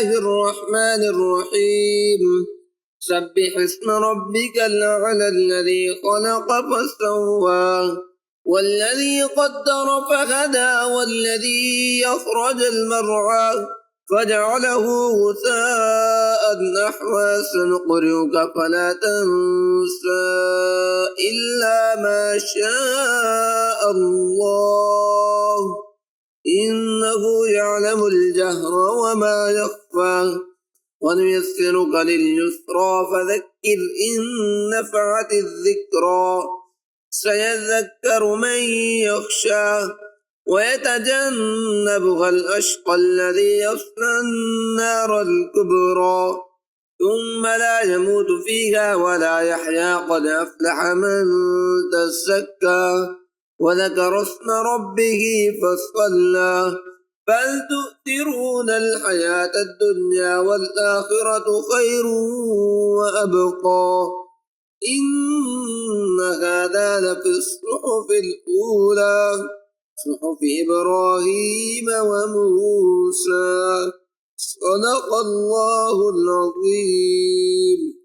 الله الرحمن الرحيم سبح اسم ربك الأعلى الذي خلق فسوى والذي قدر فهدى والذي أخرج المرعى فجعله غثاء نحوا سنقرئك فلا تنسى إلا ما شاء الله إنه يعلم الجهر وما يخفى ونيسرك لليسرى فذكر إن نفعت الذكرى سيذكر من يخشى ويتجنبها الأشقى الذي يصلى النار الكبرى ثم لا يموت فيها ولا يحيا قد أفلح من تزكى وذكر اسم ربه فصلى بل تؤثرون الحياة الدنيا والآخرة خير وأبقى إن هذا لفي الصحف الأولى صحف إبراهيم وموسى صدق الله العظيم.